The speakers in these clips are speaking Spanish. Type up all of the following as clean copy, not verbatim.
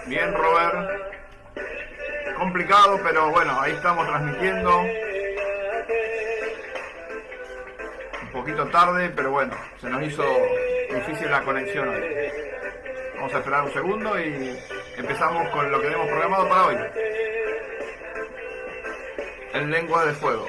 Bien, Robert. Complicado, pero bueno, ahí estamos transmitiendo. Un poquito tarde, pero bueno, se nos hizo difícil la conexión hoy. Vamos a esperar un segundo y empezamos con lo que tenemos programado para hoy. En Lengua de Fuego.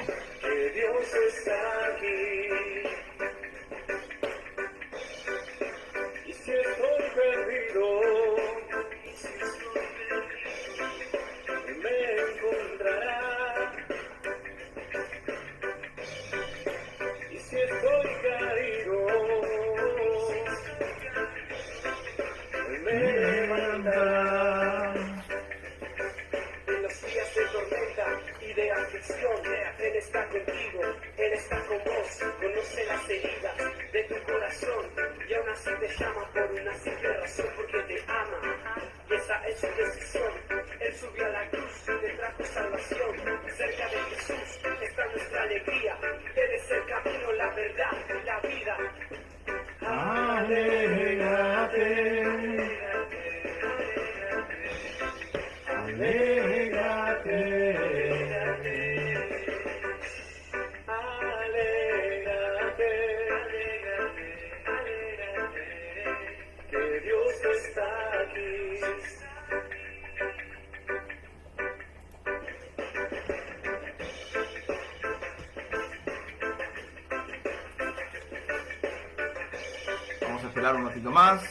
Vamos a esperar un ratito más.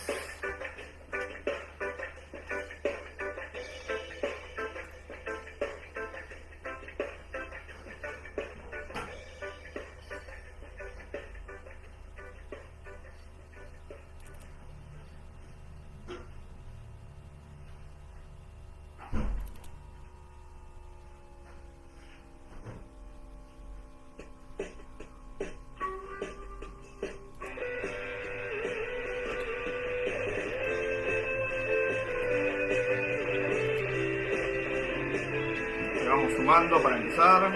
Vamos sumando para empezar.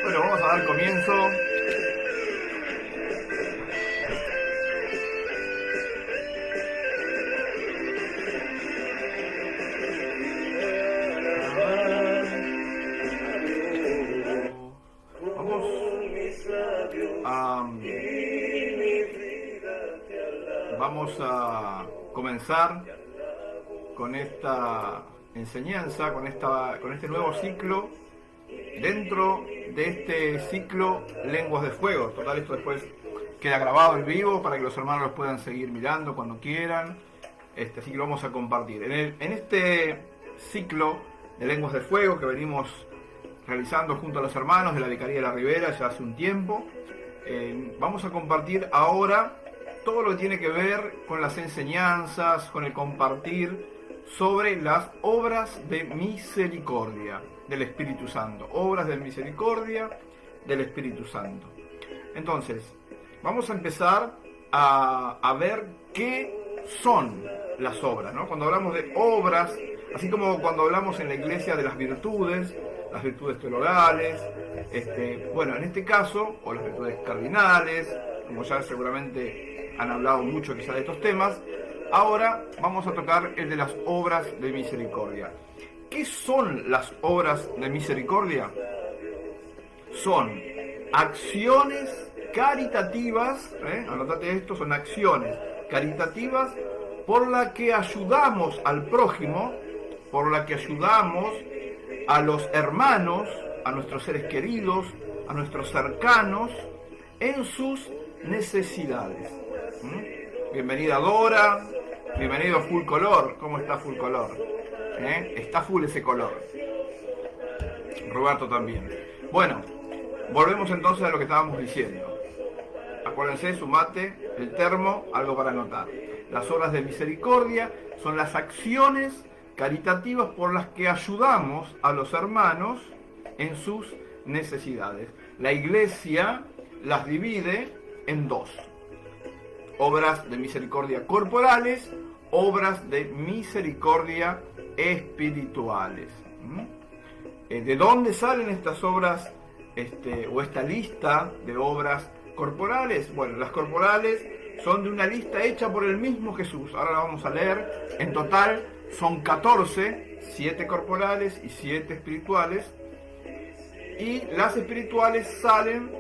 Bueno, vamos a dar comienzo. vamos a comenzar con esta enseñanza, con este nuevo ciclo, dentro de este ciclo Lenguas de Fuego. Total, esto después queda grabado en vivo para que los hermanos lo puedan seguir mirando cuando quieran. Así que lo vamos a compartir. En este ciclo de Lenguas de Fuego que venimos realizando junto a los hermanos de la Vicaría de la Ribera ya hace un tiempo, vamos a compartir ahora todo lo que tiene que ver con las enseñanzas, con el compartir sobre las obras de misericordia del Espíritu Santo. Obras de misericordia del Espíritu Santo. Entonces, vamos a empezar a ver qué son las obras, ¿no? Cuando hablamos de obras, así como cuando hablamos en la iglesia de las virtudes teologales, bueno, en este caso, o las virtudes cardinales, como ya seguramente han hablado mucho quizás de estos temas, ahora vamos a tocar el de las obras de misericordia. ¿Qué son las obras de misericordia? Son acciones caritativas, anotate esto, son acciones caritativas por las que ayudamos al prójimo, por la que ayudamos a los hermanos, a nuestros seres queridos, a nuestros cercanos, en sus necesidades. Bienvenida Dora, bienvenido Full Color. ¿Cómo está Full Color? Está full ese color. Roberto también. Bueno, volvemos entonces a lo que estábamos diciendo. Acuérdense, su mate, el termo, algo para anotar. Las obras de misericordia son las acciones caritativas por las que ayudamos a los hermanos en sus necesidades. La iglesia las divide en dos: obras de misericordia corporales, obras de misericordia espirituales. ¿De dónde salen estas obras o esta lista de obras corporales? Bueno, las corporales son de una lista hecha por el mismo Jesús. Ahora la vamos a leer. En total son 14, 7 corporales y 7 espirituales. Y las espirituales salen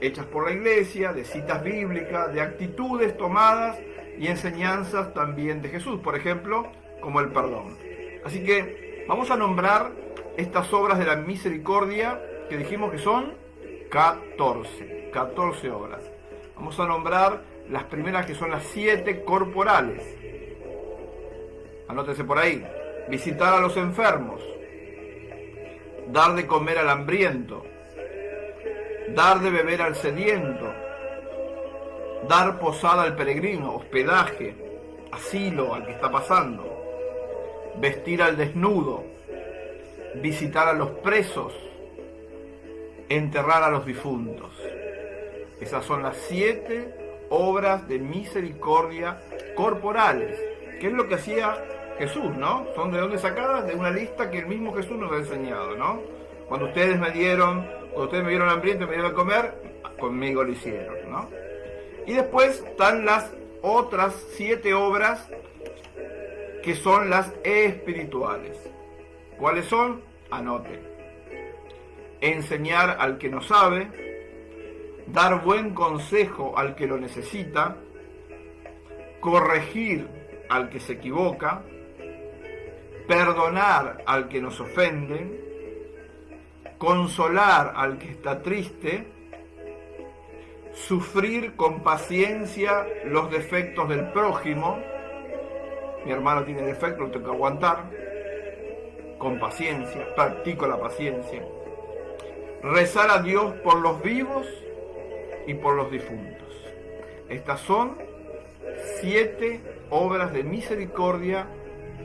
hechas por la iglesia, de citas bíblicas, de actitudes tomadas y enseñanzas también de Jesús, por ejemplo, como el perdón. Así que vamos a nombrar estas obras de la misericordia que dijimos que son 14 obras. Vamos a nombrar las primeras, que son las 7 corporales. Anótese por ahí. Visitar a los enfermos, dar de comer al hambriento, dar de beber al sediento, dar posada al peregrino, hospedaje, asilo al que está pasando, vestir al desnudo, visitar a los presos, enterrar a los difuntos. Esas son las 7 obras de misericordia corporales. ¿Qué es lo que hacía Jesús, no? Son de dónde sacadas, de una lista que el mismo Jesús nos ha enseñado, ¿no? Cuando ustedes me vieron hambriento y me dieron de comer, conmigo lo hicieron, ¿no? Y después están las otras 7 obras que son las espirituales. ¿Cuáles son? Anote. Enseñar al que no sabe, dar buen consejo al que lo necesita, corregir al que se equivoca, perdonar al que nos ofende, consolar al que está triste, sufrir con paciencia los defectos del prójimo. Mi hermano tiene defectos, lo tengo que aguantar. Con paciencia, practico la paciencia. Rezar a Dios por los vivos y por los difuntos. Estas son 7 obras de misericordia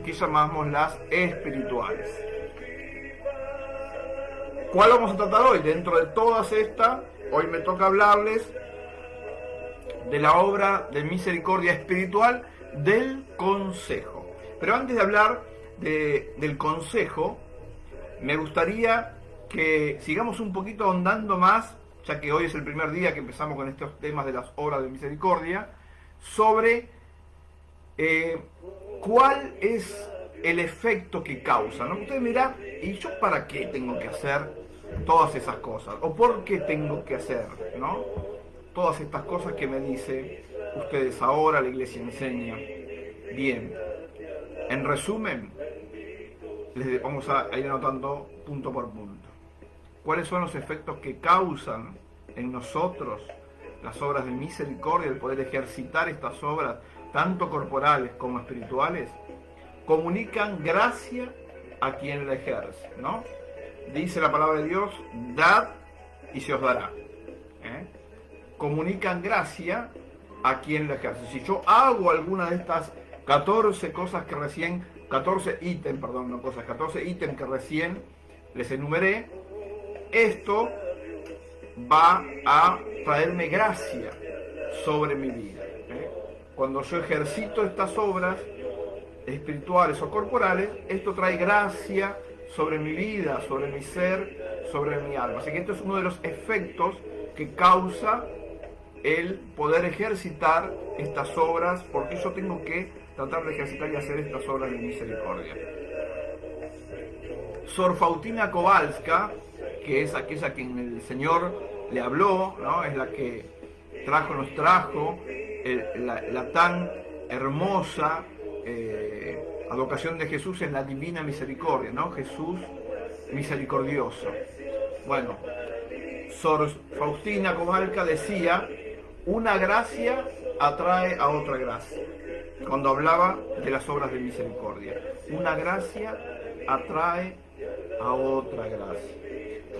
que llamamos las espirituales. ¿Cuál vamos a tratar hoy? Dentro de todas estas, hoy me toca hablarles de la obra de misericordia espiritual del consejo. Pero antes de hablar del consejo, me gustaría que sigamos un poquito ahondando más, ya que hoy es el primer día que empezamos con estos temas de las obras de misericordia, sobre cuál es el efecto que causa, ¿no? Usted dirá, ¿y yo para qué tengo que hacer todas esas cosas? ¿O por qué tengo que hacer, ¿no? Todas estas cosas que me dice ustedes ahora, la iglesia enseña. Bien, en resumen, les vamos a ir anotando punto por punto. ¿Cuáles son los efectos que causan en nosotros las obras de misericordia, el poder ejercitar estas obras, tanto corporales como espirituales? Comunican gracia a quien la ejerce, ¿no? Dice la palabra de Dios, dad y se os dará. Comunican gracia a quien la ejerce. Si yo hago alguna de estas 14 cosas que recién, 14 ítems que recién les enumeré, esto va a traerme gracia sobre mi vida. Cuando yo ejercito estas obras espirituales o corporales, esto trae gracia sobre mi vida, sobre mi ser, sobre mi alma. Así que esto es uno de los efectos que causa el poder ejercitar estas obras, porque yo tengo que tratar de ejercitar y hacer estas obras de misericordia. Sor Faustina Kowalska, que es aquella a quien el Señor le habló, ¿no? Es la que nos trajo la tan hermosa advocación de Jesús en la divina misericordia, ¿no? Jesús misericordioso. Bueno, Sor Faustina Kowalska decía, una gracia atrae a otra gracia, cuando hablaba de las obras de misericordia. Una gracia atrae a otra gracia.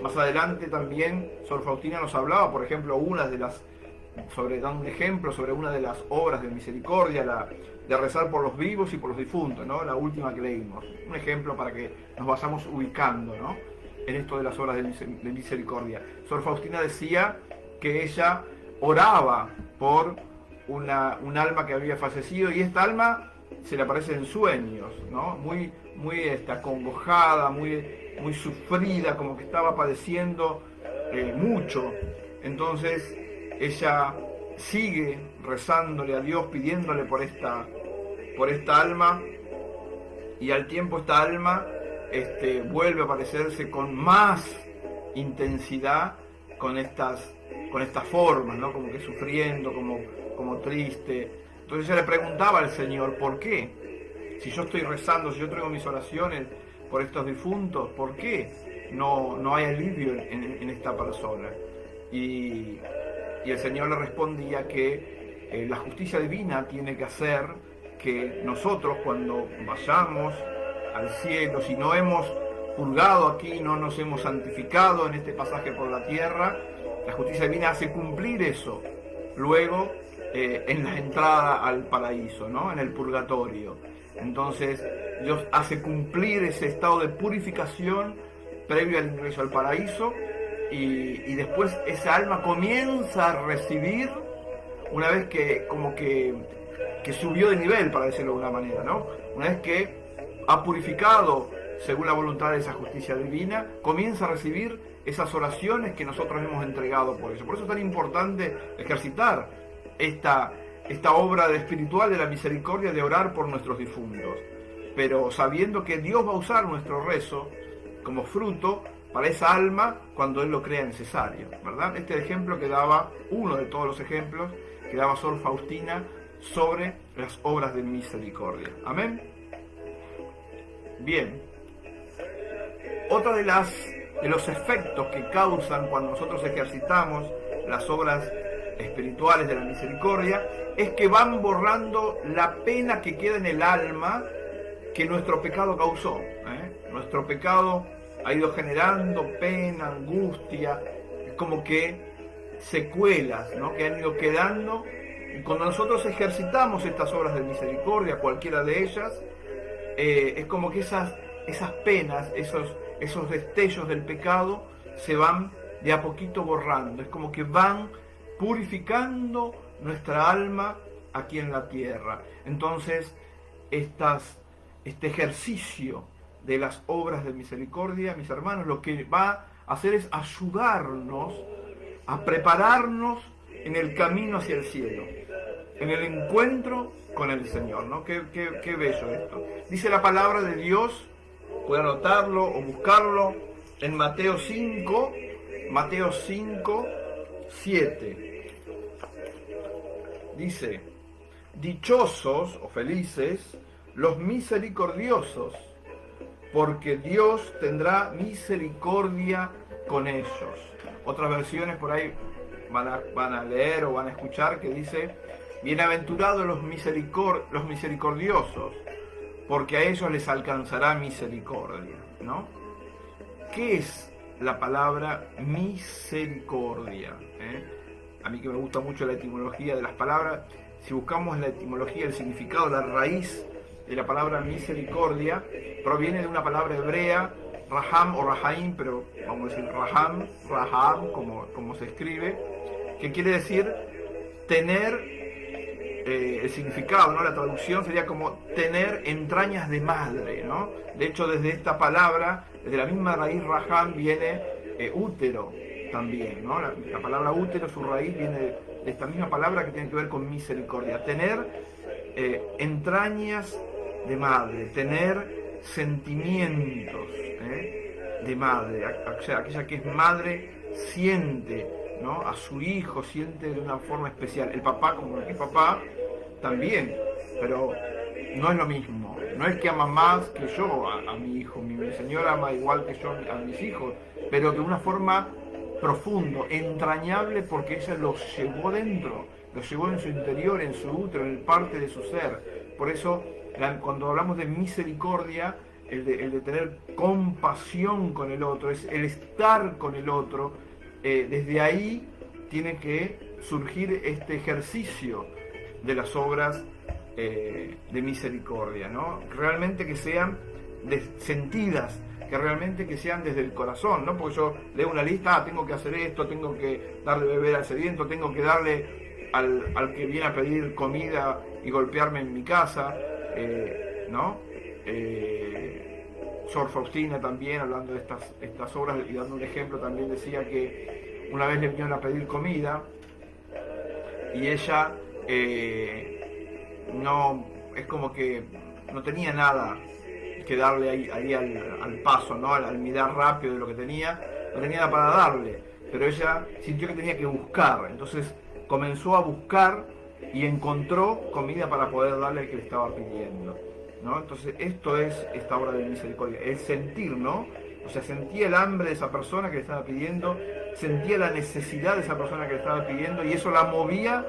Más adelante también Sor Faustina nos hablaba, por ejemplo, da un ejemplo sobre una de las obras de misericordia, de rezar por los vivos y por los difuntos, ¿no? La última que leímos. Un ejemplo para que nos vayamos ubicando, ¿no? En esto de las obras de misericordia. Sor Faustina decía que ella oraba por un alma que había fallecido, y esta alma se le aparece en sueños, ¿no? Muy acongojada, muy sufrida, como que estaba padeciendo mucho. Entonces ella sigue rezándole a Dios, pidiéndole por esta alma, y al tiempo esta alma vuelve a aparecerse con más intensidad, con estas formas, ¿no? Como que sufriendo, como triste. Entonces ella le preguntaba al Señor, ¿por qué? Si yo estoy rezando, si yo traigo mis oraciones por estos difuntos, ¿por qué no hay alivio en esta persona? Y el Señor le respondía que la justicia divina tiene que hacer que nosotros, cuando vayamos al cielo, si no hemos purgado aquí, no nos hemos santificado en este pasaje por la tierra, la justicia divina hace cumplir eso luego en la entrada al paraíso, ¿no? En el purgatorio. Entonces Dios hace cumplir ese estado de purificación previo al ingreso al paraíso, y después esa alma comienza a recibir, una vez que como que subió de nivel, para decirlo de una manera, ¿no? Una vez que ha purificado según la voluntad de esa justicia divina, comienza a recibir esas oraciones que nosotros hemos entregado por eso. Por eso es tan importante ejercitar esta obra espiritual de la misericordia, de orar por nuestros difuntos, pero sabiendo que Dios va a usar nuestro rezo como fruto para esa alma cuando Él lo crea necesario, ¿verdad? Este ejemplo que daba, uno de todos los ejemplos que daba Sor Faustina sobre las obras de misericordia. Amén. Bien. Otra de los efectos que causan cuando nosotros ejercitamos las obras espirituales de la misericordia es que van borrando la pena que queda en el alma que nuestro pecado causó. Nuestro pecado ha ido generando pena, angustia, como que secuelas, ¿no? Que han ido quedando, y cuando nosotros ejercitamos estas obras de misericordia, cualquiera de ellas, es como que esas penas, esos destellos del pecado se van de a poquito borrando, es como que van purificando nuestra alma aquí en la tierra. Entonces este ejercicio de las obras de misericordia, mis hermanos, lo que va a hacer es ayudarnos a prepararnos en el camino hacia el cielo, en el encuentro con el Señor, ¿no? Qué bello esto. Dice la palabra de Dios, puede anotarlo o buscarlo en Mateo 5, 7. dice: dichosos o felices los misericordiosos, porque Dios tendrá misericordia con ellos. Otras versiones por ahí van a leer o van a escuchar que dice: bienaventurados los misericordiosos, porque a ellos les alcanzará misericordia, ¿no? ¿Qué es la palabra misericordia? A mí que me gusta mucho la etimología de las palabras, si buscamos la etimología, el significado, la raíz de la palabra misericordia, proviene de una palabra hebrea, raham o rahaim, pero vamos a decir raham, como se escribe, que quiere decir tener, el significado, ¿no? La traducción sería como tener entrañas de madre, ¿no? De hecho, desde esta palabra, desde la misma raíz raham, viene útero también, ¿no? La palabra útero, su raíz viene de esta misma palabra que tiene que ver con misericordia. Tener entrañas de madre, tener sentimientos de madre, o sea, aquella que es madre siente, ¿no? A su hijo, siente de una forma especial. El papá, como el que es papá, también, pero no es lo mismo. No es que ama más que yo a mi hijo. Mi señora ama igual que yo a mis hijos, pero de una forma profundo, entrañable, porque ella los llevó dentro, los llevó en su interior, en su útero, en parte de su ser. Por eso, cuando hablamos de misericordia, el de tener compasión con el otro, es el estar con el otro. Desde ahí tiene que surgir este ejercicio de las obras de misericordia, ¿no? Realmente que sean sentidas, que realmente que sean desde el corazón, ¿no? Porque yo leo una lista, tengo que hacer esto, tengo que darle de beber al sediento, tengo que darle al que viene a pedir comida y golpearme en mi casa, ¿no? Sor Faustina también, hablando de estas obras y dando un ejemplo, también decía que una vez le vinieron a pedir comida y ella no, es como que no tenía nada que darle ahí al paso, ¿no? Al mirar rápido de lo que tenía, no tenía nada para darle, pero ella sintió que tenía que buscar, entonces comenzó a buscar y encontró comida para poder darle al que le estaba pidiendo, ¿no? Entonces esto es esta obra de misericordia, el sentir, ¿no? O sea, sentía el hambre de esa persona que le estaba pidiendo, sentía la necesidad de esa persona que le estaba pidiendo, y eso la movía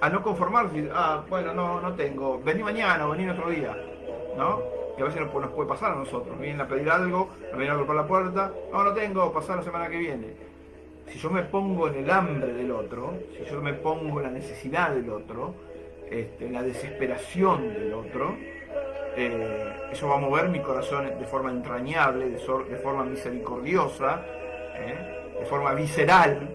a no conformarse. Bueno, no tengo, vení mañana o vení otro día, ¿no? Que a veces nos puede pasar a nosotros, vienen a pedir algo, nos vienen a golpear la puerta, no tengo, pasar la semana que viene. Si yo me pongo en el hambre del otro, si yo me pongo en la necesidad del otro, en la desesperación del otro, eso va a mover mi corazón de forma entrañable, de forma misericordiosa, de forma visceral,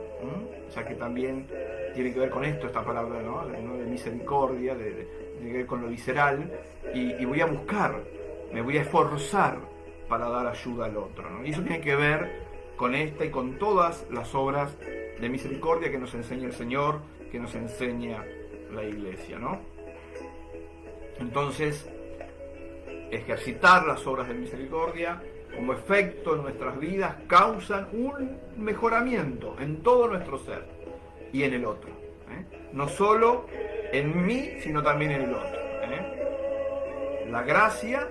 o sea que también tiene que ver con esto, esta palabra, ¿no? De misericordia, tiene que ver con lo visceral, y voy a buscar, me voy a esforzar para dar ayuda al otro, ¿no? Y eso tiene que ver con esta y con todas las obras de misericordia que nos enseña el Señor, que nos enseña la Iglesia, ¿no? Entonces, ejercitar las obras de misericordia como efecto en nuestras vidas causan un mejoramiento en todo nuestro ser y en el otro, no solo en mí, sino también en el otro. La gracia,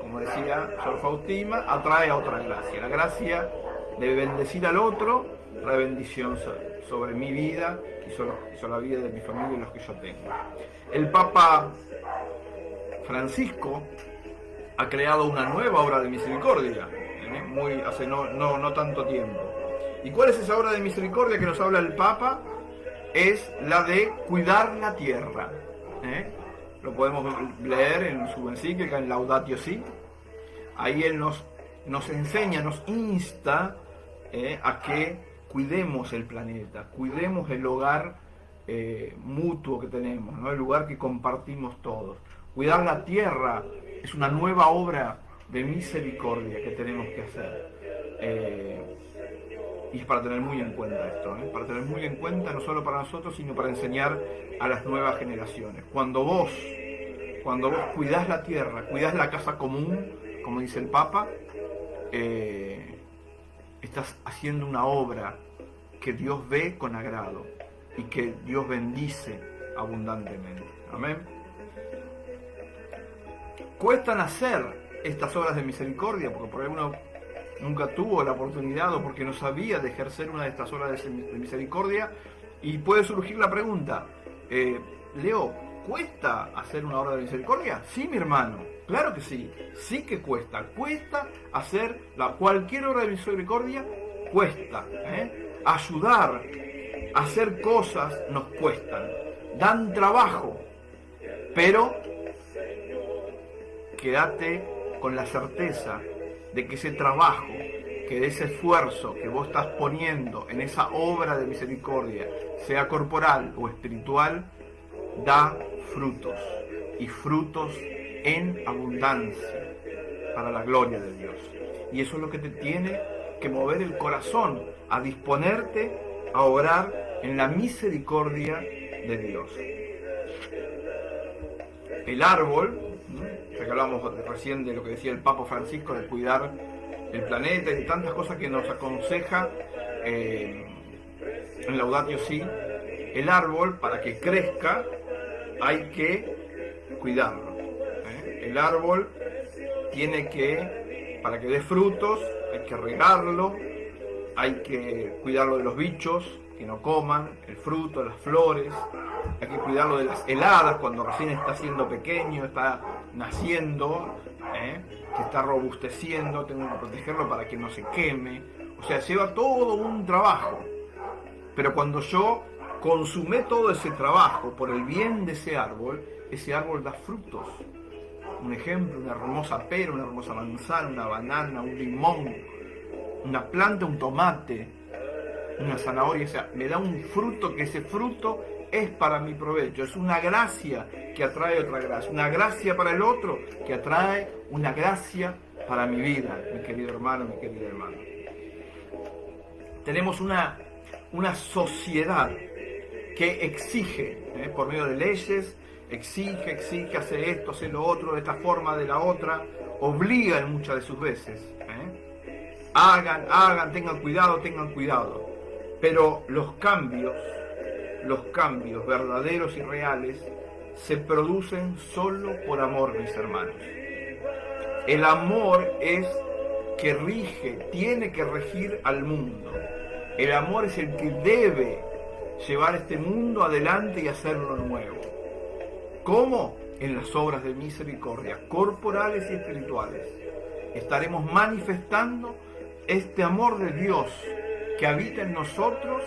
como decía Sor Faustina, atrae a otra gracia. La gracia de bendecir al otro trae bendición sobre mi vida y sobre la vida de mi familia y los que yo tengo. El Papa Francisco ha creado una nueva obra de misericordia, hace no tanto tiempo. ¿Y cuál es esa obra de misericordia que nos habla el Papa? Es la de cuidar la tierra. Lo podemos leer en su encíclica, en Laudatio Si. Ahí él nos enseña, nos insta a que cuidemos el planeta, cuidemos el hogar mutuo que tenemos, ¿no? El lugar que compartimos todos. Cuidar la tierra es una nueva obra de misericordia que tenemos que hacer. Y es para tener muy en cuenta esto, para tener muy en cuenta no solo para nosotros, sino para enseñar a las nuevas generaciones. Cuando vos cuidás la tierra, cuidás la casa común, como dice el Papa, estás haciendo una obra que Dios ve con agrado y que Dios bendice abundantemente. Amén. Cuestan hacer estas obras de misericordia, porque por ahí uno nunca tuvo la oportunidad o porque no sabía de ejercer una de estas obras de misericordia, y puede surgir la pregunta, Leo, ¿cuesta hacer una obra de misericordia? Sí, mi hermano, claro que sí, sí que cuesta hacer cualquier obra de misericordia, cuesta, ayudar, hacer cosas nos cuestan, dan trabajo, pero quédate con la certeza de que ese trabajo, que ese esfuerzo que vos estás poniendo en esa obra de misericordia, sea corporal o espiritual, da frutos, y frutos en abundancia para la gloria de Dios. Y eso es lo que te tiene que mover el corazón a disponerte a obrar en la misericordia de Dios. El árbol, ya que hablamos recién de lo que decía el Papa Francisco, de cuidar el planeta y de tantas cosas que nos aconseja en Laudatio Si, el árbol, para que crezca, hay que cuidarlo. El árbol tiene que, para que dé frutos, hay que regarlo, hay que cuidarlo de los bichos que no coman el fruto, las flores, hay que cuidarlo de las heladas cuando recién está siendo pequeño, está naciendo, que está robusteciendo, tengo que protegerlo para que no se queme. O sea, lleva todo un trabajo, pero cuando yo consumé todo ese trabajo por el bien de ese árbol da frutos. Un ejemplo, una hermosa pera, una hermosa manzana, una banana, un limón, una planta, un tomate, una zanahoria, o sea, me da un fruto, que ese fruto es para mi provecho, es una gracia que atrae otra gracia, una gracia para el otro que atrae una gracia para mi vida, mi querido hermano, mi querida hermana. Tenemos una sociedad que exige, por medio de leyes, exige, hace esto, hace lo otro, de esta forma, de la otra, obliga en muchas de sus veces. Hagan, tengan cuidado. Pero los cambios verdaderos y reales se producen solo por amor, mis hermanos. El amor es que rige, tiene que regir al mundo. El amor es el que debe llevar este mundo adelante y hacerlo nuevo. ¿Cómo? En las obras de misericordia, corporales y espirituales. Estaremos manifestando este amor de Dios que habita en nosotros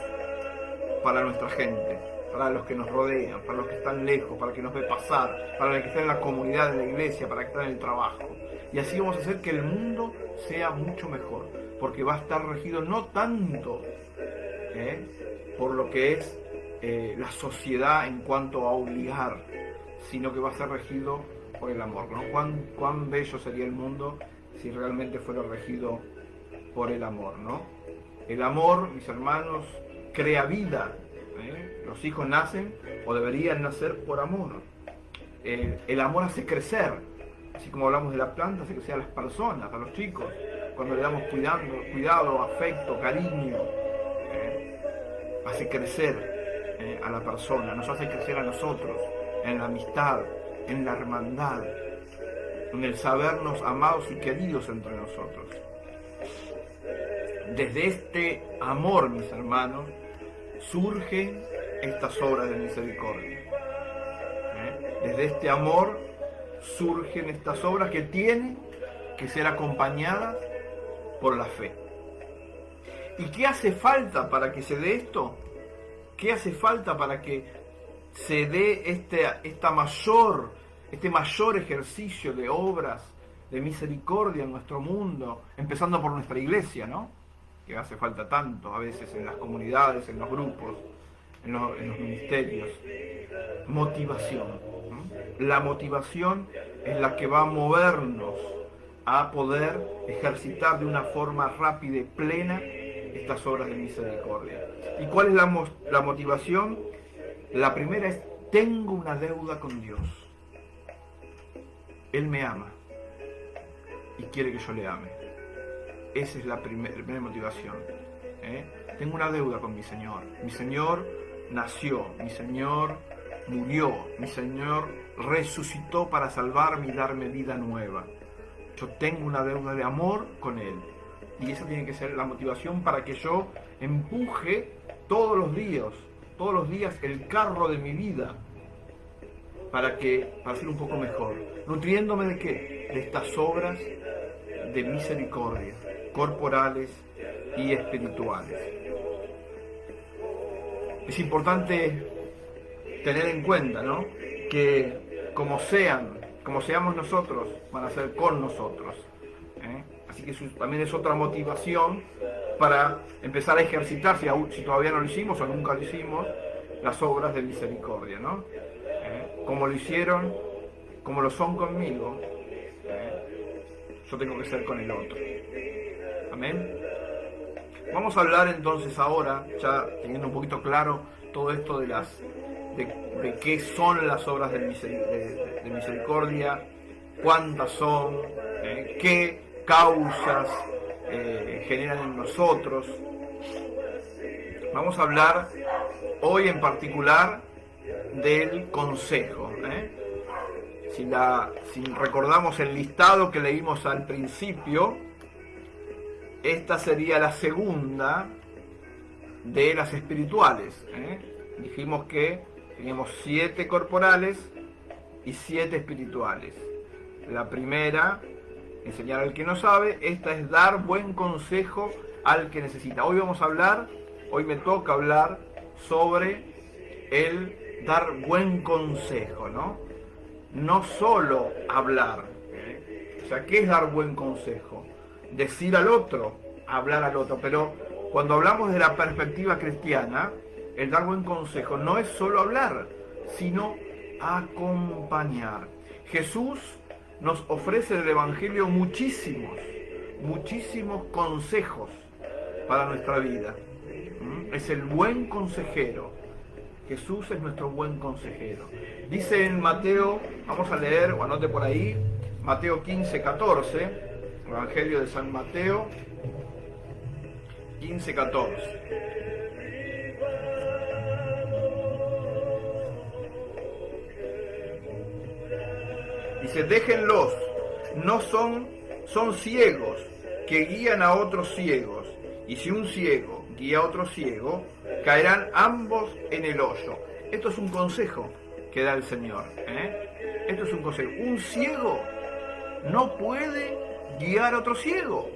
para nuestra gente, para los que nos rodean, para los que están lejos, para los que nos ve pasar, para los que están en la comunidad de la iglesia, para los que están en el trabajo. Y así vamos a hacer que el mundo sea mucho mejor, porque va a estar regido no tanto por lo que es la sociedad en cuanto a obligar, sino que va a ser regido por el amor, ¿no? Cuán bello sería el mundo si realmente fuera regido por el amor, ¿no? El amor, mis hermanos, crea vida. Los hijos nacen o deberían nacer por amor. El amor hace crecer, así como hablamos de la planta, hace crecer a las personas, a los chicos, cuando le damos cuidado, afecto, cariño, hace crecer a la persona, nos hace crecer a nosotros, en la amistad, en la hermandad, en el sabernos amados y queridos entre nosotros. Desde este amor, mis hermanos, surgen estas obras de misericordia. Desde este amor surgen estas obras que tienen que ser acompañadas por la fe. ¿Y qué hace falta para que se dé esto? ¿Qué hace falta para que se dé este mayor ejercicio de obras de misericordia en nuestro mundo, empezando por nuestra iglesia, ¿no? Que hace falta tanto a veces en las comunidades, en los grupos, en los ministerios. Motivación, ¿no? La motivación es la que va a movernos a poder ejercitar de una forma rápida y plena estas obras de misericordia. ¿Y cuál es la motivación? La primera es: tengo una deuda con Dios. Él me ama y quiere que yo le ame. Esa es la primera motivación. Tengo una deuda con mi Señor. Mi Señor nació, mi Señor murió, mi Señor resucitó para salvarme y darme vida nueva. Yo tengo una deuda de amor con Él. Y esa tiene que ser la motivación para que yo empuje todos los días el carro de mi vida para ser un poco mejor. ¿Nutriéndome de qué? De estas obras de misericordia, corporales y espirituales. Es importante tener en cuenta, ¿no?, que como seamos nosotros, van a ser con nosotros. Así que eso también es otra motivación para empezar a ejercitar, si todavía no lo hicimos o nunca lo hicimos, las obras de misericordia, ¿no? Como lo hicieron, como lo son conmigo, yo tengo que ser con el otro. Amén. Vamos a hablar entonces ahora, ya teniendo un poquito claro todo esto de qué son las obras de misericordia, cuántas son, qué causas generan en nosotros. Vamos a hablar hoy en particular del consejo. Si recordamos el listado que leímos al principio, esta sería la segunda de las espirituales. Dijimos que teníamos 7 corporales y 7 espirituales. La primera, enseñar al que no sabe. Esta es dar buen consejo al que necesita. Hoy me toca hablar sobre el dar buen consejo, ¿no? No solo hablar. O sea, ¿qué es dar buen consejo? Decir al otro, hablar al otro. Pero cuando hablamos de la perspectiva cristiana, el dar buen consejo no es solo hablar, sino acompañar. Jesús nos ofrece en el Evangelio muchísimos consejos para nuestra vida. Es el buen consejero. Jesús es nuestro buen consejero. Dice en Mateo, vamos a leer, o anote por ahí, Mateo 15:14, Evangelio de San Mateo 15:14. Dice, déjenlos, son ciegos que guían a otros ciegos, y si un ciego guía a otro ciego, caerán ambos en el hoyo. Esto es un consejo que da el Señor. Esto es un consejo. Un ciego no puede guiar a otro ciego.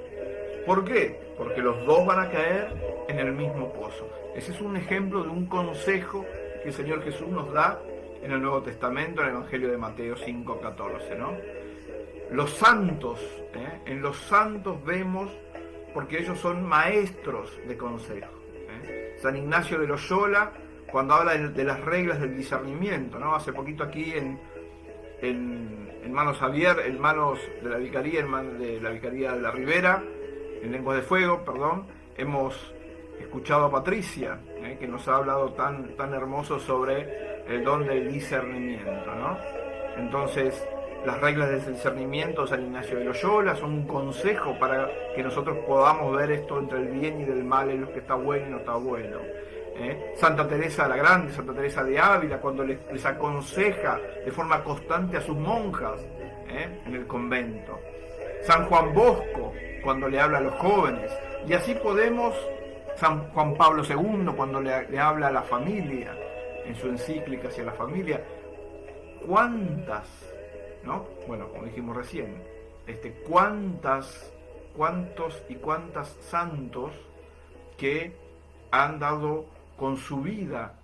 ¿Por qué? Porque los dos van a caer en el mismo pozo. Ese es un ejemplo de un consejo que el Señor Jesús nos da en el Nuevo Testamento, en el Evangelio de Mateo 5:14, ¿no? Los santos, en los santos vemos, porque ellos son maestros de consejo. San Ignacio de Loyola, cuando habla de las reglas del discernimiento, ¿no? Hace poquito aquí en Manos Abiertas, en Manos de la Vicaría, de la Vicaría de la Ribera, en Lenguas de Fuego, perdón, hemos escuchado a Patricia, que nos ha hablado tan hermoso sobre el don del discernimiento, ¿no? Entonces, las reglas del discernimiento de San Ignacio de Loyola son un consejo para que nosotros podamos ver esto entre el bien y del mal, en lo que está bueno y no está bueno. Santa Teresa la Grande, Santa Teresa de Ávila, cuando les aconseja de forma constante a sus monjas en el convento. San Juan Bosco, cuando le habla a los jóvenes. Y así podemos, San Juan Pablo II, cuando le habla a la familia, en su encíclica hacia la familia. ¿Cuántas, no? Bueno, como dijimos recién, cuántos y cuántas santos que han dado con su vida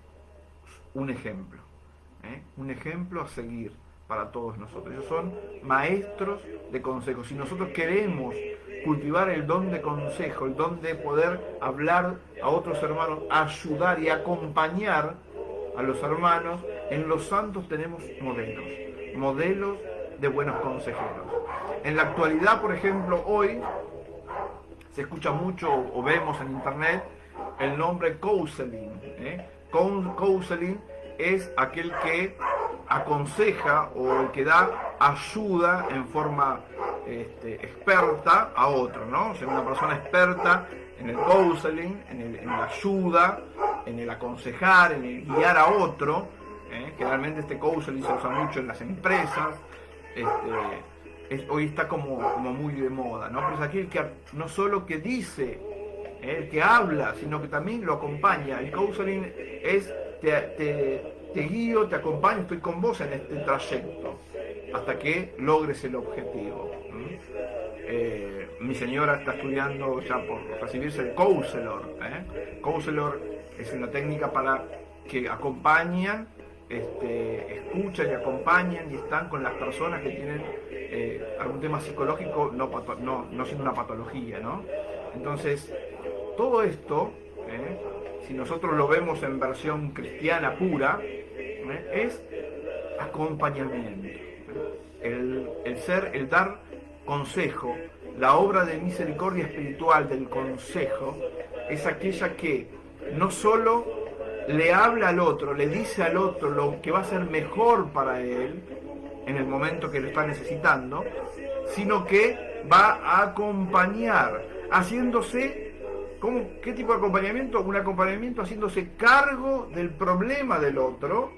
un ejemplo a seguir para todos nosotros. Ellos son maestros de consejos. Si nosotros queremos cultivar el don de consejo, el don de poder hablar a otros hermanos, ayudar y acompañar a los hermanos, en los santos tenemos modelos de buenos consejeros. En la actualidad, por ejemplo, hoy se escucha mucho o vemos en internet el nombre counseling. Counseling es aquel que aconseja o el que da ayuda en forma experta a otro, ¿no? O sea, una persona experta en el counseling, en la ayuda, en el aconsejar, en el guiar a otro, Generalmente este counseling se usa mucho en las empresas, hoy está como muy de moda, ¿no? Pero es aquel que no solo que dice, el que habla, sino que también lo acompaña. El counseling es te guío, te acompaño, estoy con vos en este trayecto hasta que logres el objetivo. Mi señora está estudiando ya por recibirse de counselor. Counselor es una técnica para que acompañan, escuchan y acompañan y están con las personas que tienen algún tema psicológico, no siendo una patología, ¿no? Entonces, todo esto, si nosotros lo vemos en versión cristiana pura, es acompañamiento. El dar consejo, la obra de misericordia espiritual del consejo, es aquella que no solo le habla al otro, le dice al otro lo que va a ser mejor para él en el momento que lo está necesitando, sino que va a acompañar, haciéndose, ¿qué tipo de acompañamiento? Un acompañamiento haciéndose cargo del problema del otro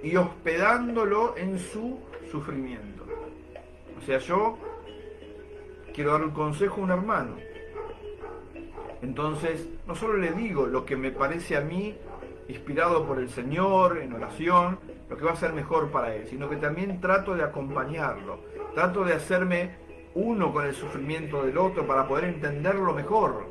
y hospedándolo en su sufrimiento. O sea, yo quiero dar un consejo a un hermano. Entonces, no solo le digo lo que me parece a mí, inspirado por el Señor, en oración, lo que va a ser mejor para él, sino que también trato de acompañarlo, trato de hacerme uno con el sufrimiento del otro para poder entenderlo mejor.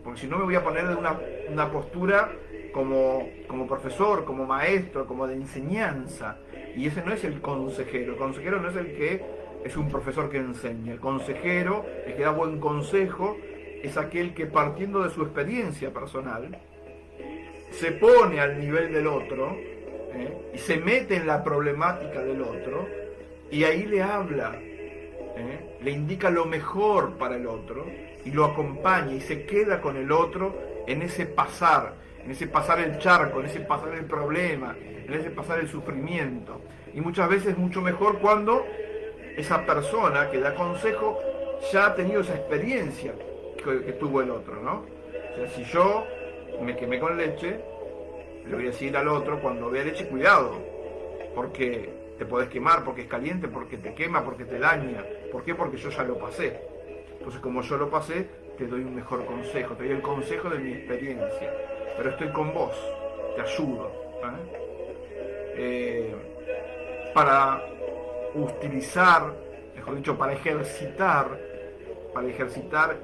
Porque si no me voy a poner de una postura como profesor, como maestro, como de enseñanza. Y ese no es el consejero. El consejero no es el que es un profesor que enseña. El consejero, el que da buen consejo, es aquel que, partiendo de su experiencia personal, se pone al nivel del otro, y se mete en la problemática del otro, y ahí le habla, le indica lo mejor para el otro, y lo acompaña, y se queda con el otro en ese pasar el charco, en ese pasar el problema, en ese pasar el sufrimiento. Y muchas veces es mucho mejor cuando esa persona que da consejo ya ha tenido esa experiencia que tuvo el otro, ¿no? O sea, si yo me quemé con leche, le voy a decir al otro cuando vea leche, cuidado, porque te podés quemar, porque es caliente, porque te quema, porque te daña. ¿Por qué? Porque yo ya lo pasé. Entonces, como yo lo pasé, te doy un mejor consejo, te doy el consejo de mi experiencia, pero estoy con vos, te ayudo, para utilizar, mejor dicho, para ejercitar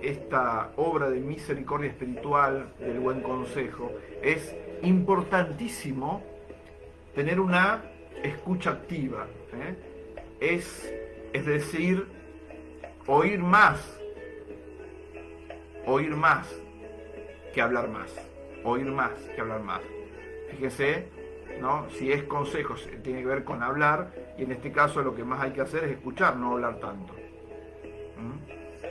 esta obra de misericordia espiritual del buen consejo, es importantísimo tener una escucha activa, es decir, oír más que hablar más, Fíjese, ¿no? Si es consejo, tiene que ver con hablar, y en este caso lo que más hay que hacer es escuchar, no hablar tanto.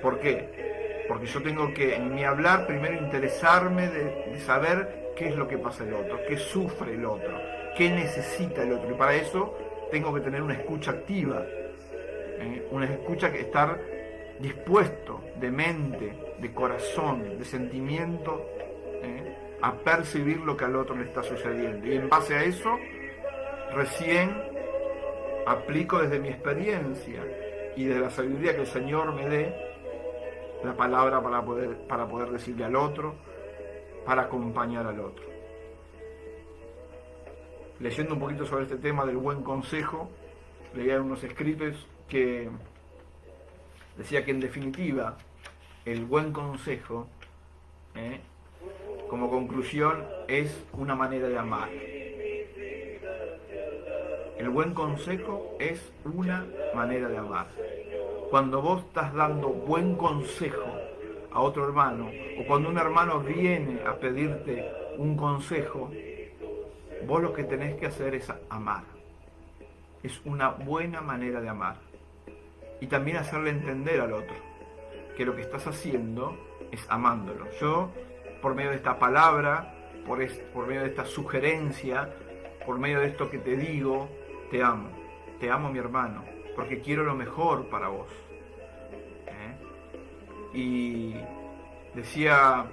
¿Por qué? Porque yo tengo que, en mi hablar, primero interesarme de saber qué es lo que pasa el otro, qué sufre el otro, qué necesita el otro, y para eso tengo que tener una escucha activa, una escucha que estar dispuesto de mente, de corazón, de sentimiento, a percibir lo que al otro le está sucediendo. Y en base a eso, recién aplico desde mi experiencia y de la sabiduría que el Señor me dé, la palabra para poder decirle al otro, para acompañar al otro. Leyendo un poquito sobre este tema del buen consejo, leía unos escritos que decía que en definitiva el buen consejo, como conclusión, es una manera de amar. El buen consejo es una manera de amar. Cuando vos estás dando buen consejo a otro hermano, o cuando un hermano viene a pedirte un consejo, vos lo que tenés que hacer es amar. Es una buena manera de amar. Y también hacerle entender al otro que lo que estás haciendo es amándolo. Yo, por medio de esta palabra, por medio de esta sugerencia, por medio de esto que te digo, te amo. Te amo, mi hermano, porque quiero lo mejor para vos. Y decía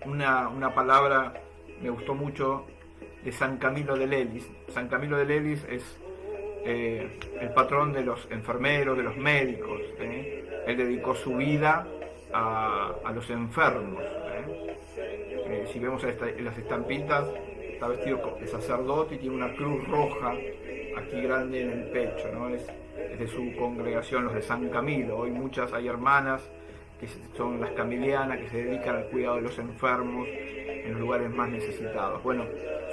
una palabra, me gustó mucho, de San Camilo de Lelis. San Camilo de Lelis es el patrón de los enfermeros, de los médicos. Él dedicó su vida a los enfermos. Si vemos en las estampitas, está vestido de sacerdote y tiene una cruz roja aquí grande en el pecho, ¿no? Es de su congregación, los de San Camilo. Hoy hay hermanas que son las camilianas, que se dedican al cuidado de los enfermos en los lugares más necesitados. Bueno,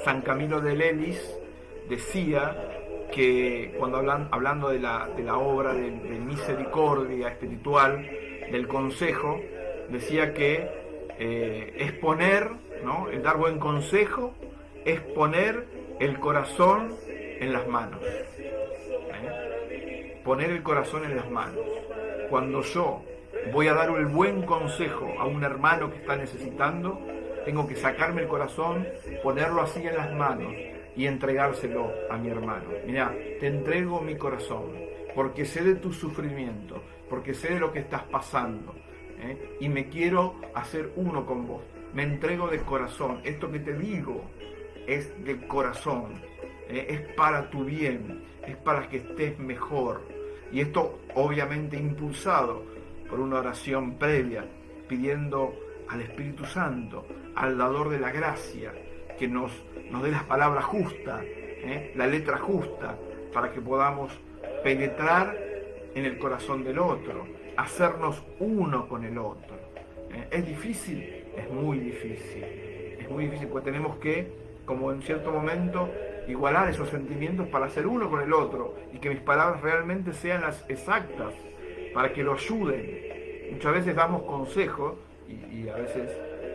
San Camilo de Lelis decía que cuando hablando de la obra de misericordia espiritual, del consejo, decía que es poner, ¿no? El dar buen consejo es poner el corazón en las manos. Poner el corazón en las manos. Cuando yo voy a dar el buen consejo a un hermano que está necesitando, tengo que sacarme el corazón, ponerlo así en las manos y entregárselo a mi hermano. Mirá, te entrego mi corazón, porque sé de tu sufrimiento, porque sé de lo que estás pasando, y me quiero hacer uno con vos. Me entrego de corazón. Esto que te digo es de corazón, es para tu bien, es para que estés mejor. Y esto obviamente impulsado por una oración previa, pidiendo al Espíritu Santo, al dador de la gracia, que nos dé las palabras justas, la letra justa, para que podamos penetrar en el corazón del otro, hacernos uno con el otro. ¿Es difícil? Es muy difícil. Es muy difícil porque tenemos que, como en cierto momento, igualar esos sentimientos para ser uno con el otro y que mis palabras realmente sean las exactas, para que lo ayuden. Muchas veces damos consejos y a veces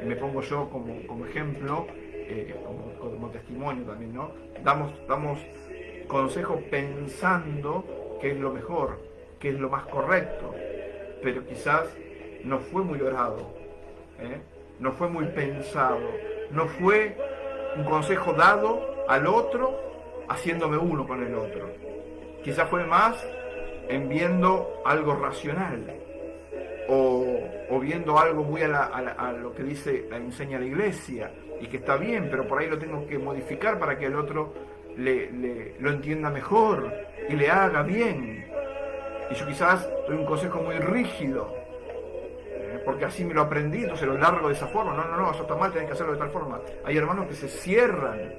me pongo yo como ejemplo, como testimonio también, ¿no? Damos consejos pensando que es lo mejor, que es lo más correcto, pero quizás no fue muy orado, no fue muy pensado, no fue un consejo dado al otro haciéndome uno con el otro. Quizás fue más en viendo algo racional o viendo algo muy a lo que enseña la iglesia y que está bien, pero por ahí lo tengo que modificar para que el otro lo entienda mejor y le haga bien. Y yo quizás doy un consejo muy rígido, porque así me lo aprendí, entonces lo largo de esa forma. No, eso está mal, tenés que hacerlo de tal forma. Hay hermanos que se cierran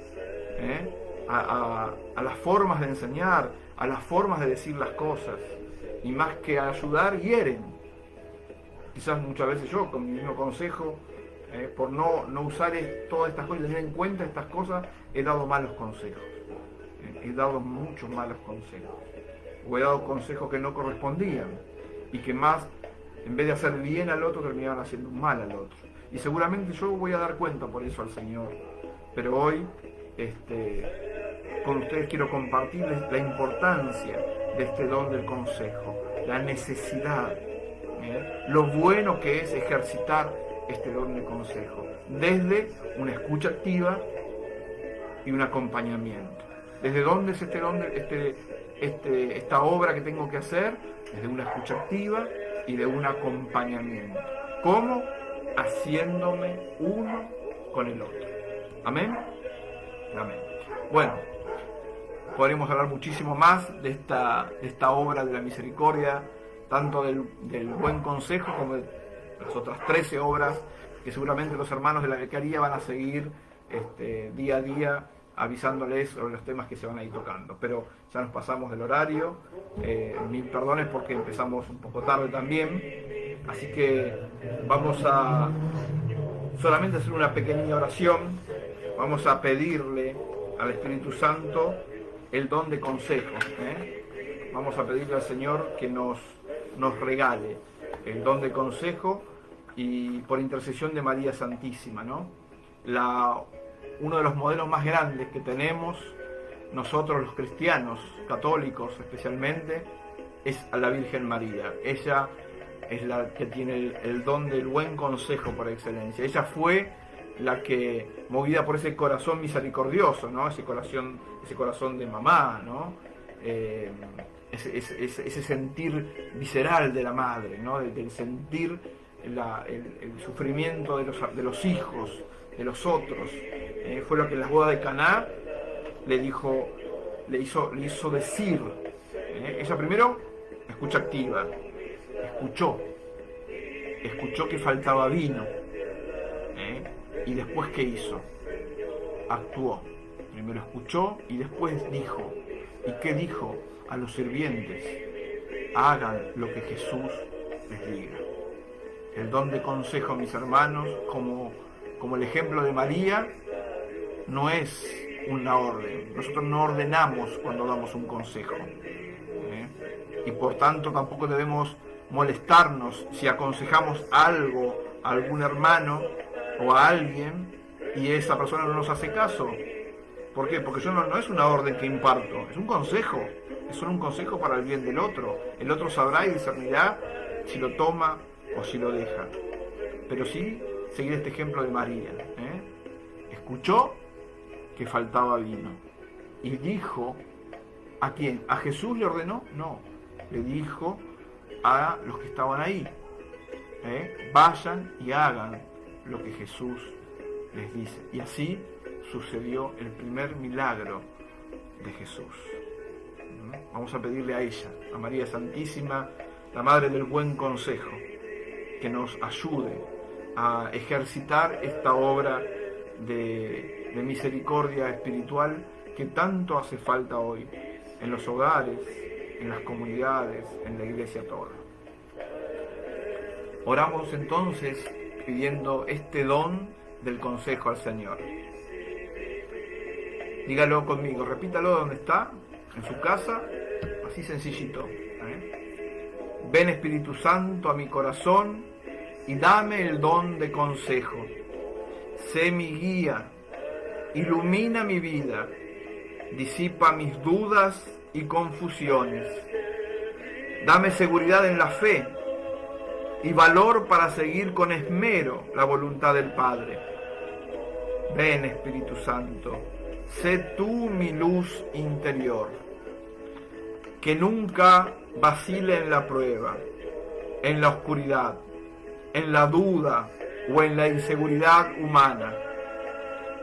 a las formas de enseñar, a las formas de decir las cosas, y más que ayudar, hieren. Quizás muchas veces yo, con mi mismo consejo, por no usar todas estas cosas y tener en cuenta estas cosas, he dado malos consejos. He dado muchos malos consejos. O he dado consejos que no correspondían y que más, en vez de hacer bien al otro, terminaban haciendo un mal al otro. Y seguramente yo voy a dar cuenta por eso al Señor. Pero hoy, con ustedes quiero compartirles la importancia de este don del consejo, la necesidad, lo bueno que es ejercitar este don de consejo, desde una escucha activa y un acompañamiento. ¿Desde dónde es este don, esta obra que tengo que hacer? Desde una escucha activa y de un acompañamiento. ¿Cómo? Haciéndome uno con el otro. ¿Amén? Amén. Bueno, podremos hablar muchísimo más de esta obra de la misericordia, tanto del buen consejo como de las otras 13 obras que seguramente los hermanos de la becaría van a seguir día a día avisándoles sobre los temas que se van a ir tocando. Pero ya nos pasamos del horario, mil perdones porque empezamos un poco tarde también, así que vamos a solamente hacer una pequeña oración. Vamos a pedirle al Espíritu Santo el don de consejo. Vamos a pedirle al Señor que nos regale el don de consejo, y por intercesión de María Santísima, ¿no? Uno de los modelos más grandes que tenemos nosotros los cristianos, católicos especialmente, es a la Virgen María. Ella es la que tiene el don del buen consejo por excelencia. Ella fue la que, movida por ese corazón misericordioso, ¿no? Ese corazón de mamá, ¿no? Ese sentir visceral de la madre, ¿no? Del sentir el sufrimiento de los hijos, de los otros. Fue lo que en las bodas de Caná le hizo decir. Ella primero, escucha activa, escuchó que faltaba vino. Y después, ¿qué hizo? Actuó. Primero escuchó y después dijo. ¿Y qué dijo? A los sirvientes: hagan lo que Jesús les diga. El don de consejo, mis hermanos, como el ejemplo de María, no es una orden. Nosotros no ordenamos cuando damos un consejo. Y por tanto tampoco debemos molestarnos si aconsejamos algo a algún hermano o a alguien y esa persona no nos hace caso. ¿Por qué? Porque yo no es una orden que imparto, es un consejo. Es solo un consejo para el bien del otro. El otro sabrá y discernirá si lo toma o si lo deja. Pero sí seguir este ejemplo de María. Escuchó que faltaba vino. Y dijo, ¿a quién? ¿A Jesús le ordenó? No. Le dijo a los que estaban ahí. Vayan y hagan lo que Jesús les dice. Y así sucedió el primer milagro de Jesús. Vamos a pedirle a ella, a María Santísima, la Madre del Buen Consejo, que nos ayude a ejercitar esta obra de misericordia espiritual que tanto hace falta hoy en los hogares, en las comunidades, en la iglesia toda. Oramos entonces pidiendo este don del consejo al Señor. Dígalo conmigo, repítalo donde está, en su casa, así sencillito. Ven, Espíritu Santo, a mi corazón y dame el don de consejo. Sé mi guía, ilumina mi vida, disipa mis dudas y confusiones. Dame seguridad en la fe y valor para seguir con esmero la voluntad del Padre. Ven, Espíritu Santo, sé tú mi luz interior, que nunca vacile en la prueba, en la oscuridad, en la duda o en la inseguridad humana.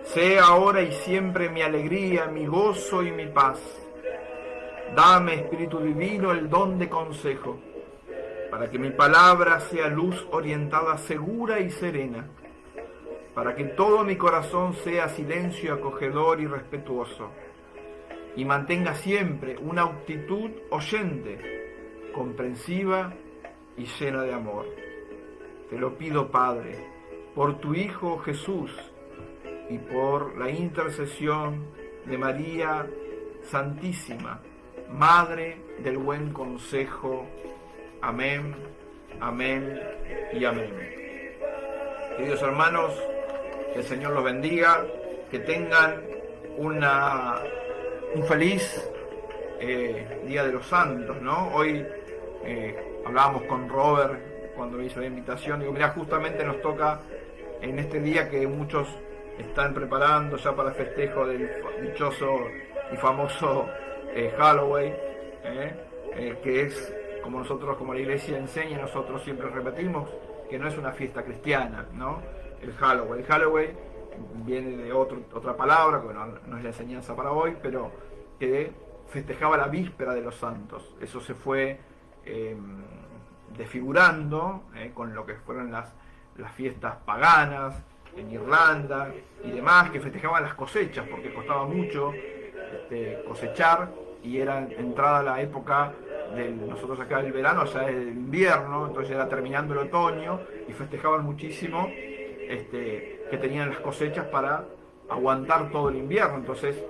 Sé ahora y siempre mi alegría, mi gozo y mi paz. Dame, Espíritu Divino, el don de consejo, para que mi palabra sea luz orientada, segura y serena, para que todo mi corazón sea silencio acogedor y respetuoso, y mantenga siempre una actitud oyente, comprensiva y llena de amor. Te lo pido, Padre, por tu Hijo Jesús y por la intercesión de María Santísima, Madre del Buen Consejo. Amén, amén y amén. Queridos hermanos, que el Señor los bendiga, que tengan un feliz Día de los Santos, ¿no? Hoy hablábamos con Robert cuando hizo la invitación, digo, mira, justamente nos toca en este día que muchos están preparando ya para el festejo del dichoso y famoso Halloween, que es, como nosotros, como la iglesia enseña, nosotros siempre repetimos, que no es una fiesta cristiana, ¿no? El Halloween viene de otra palabra, que no es la enseñanza para hoy, pero que festejaba la víspera de los santos. Eso se fue desfigurando con lo que fueron las fiestas paganas en Irlanda y demás, que festejaban las cosechas, porque costaba mucho cosechar, y era entrada la época nosotros acá el verano, allá el invierno, entonces era terminando el otoño, y festejaban muchísimo que tenían las cosechas para aguantar todo el invierno. Entonces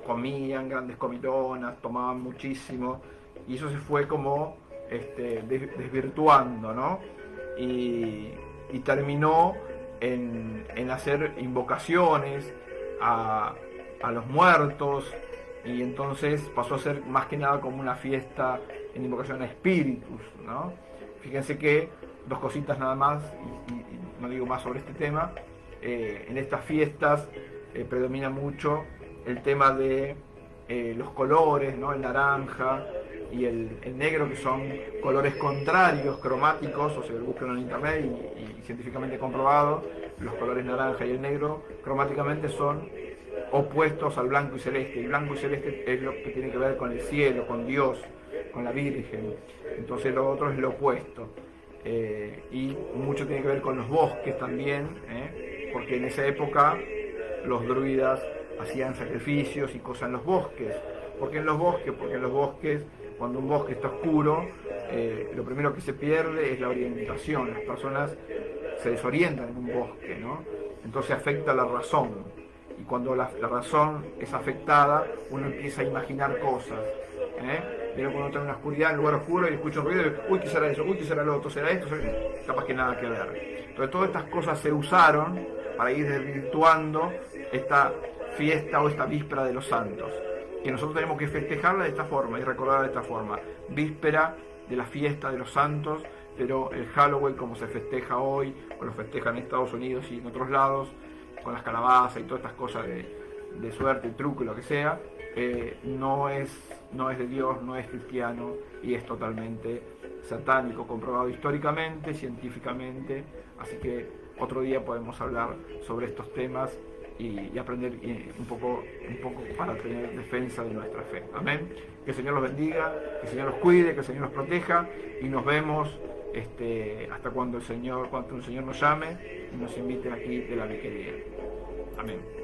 comían grandes comilonas, tomaban muchísimo, y eso se fue como desvirtuando, ¿no? Y terminó en hacer invocaciones a los muertos, y entonces pasó a ser más que nada como una fiesta en invocación a espíritus, ¿no? Fíjense que, dos cositas nada más, y no digo más sobre este tema, en estas fiestas predomina mucho el tema de los colores, ¿no? El naranja, el negro, que son colores contrarios, cromáticos, o sea, buscan en internet y científicamente comprobado, los colores naranja y el negro cromáticamente son opuestos al blanco y celeste. El blanco y celeste es lo que tiene que ver con el cielo, con Dios, con la Virgen. Entonces lo otro es lo opuesto. Y mucho tiene que ver con los bosques también, porque en esa época los druidas hacían sacrificios y cosas en los bosques. ¿Por qué en los bosques? Porque en los bosques, cuando un bosque está oscuro, lo primero que se pierde es la orientación. Las personas se desorientan en un bosque, ¿no? Entonces afecta la razón. Y cuando la razón es afectada, uno empieza a imaginar cosas. Pero cuando está en una oscuridad, en un lugar oscuro, y escucha un ruido, uy, ¿qué será eso? Uy, ¿qué será lo otro? ¿Será esto? Capaz que nada que ver. Entonces todas estas cosas se usaron para ir desvirtuando esta fiesta o esta víspera de los santos, que nosotros tenemos que festejarla de esta forma y recordarla de esta forma. Víspera de la fiesta de los santos, pero el Halloween, como se festeja hoy, o lo festejan en Estados Unidos y en otros lados, con las calabazas y todas estas cosas de suerte, truco y lo que sea, no es de Dios, no es cristiano y es totalmente satánico, comprobado históricamente, científicamente. Así que otro día podemos hablar sobre estos temas y aprender un poco para tener defensa de nuestra fe. Amén. Que el Señor los bendiga, que el Señor los cuide, que el Señor los proteja, y nos vemos hasta cuando el Señor nos llame y nos invite aquí de la viquería. Amén.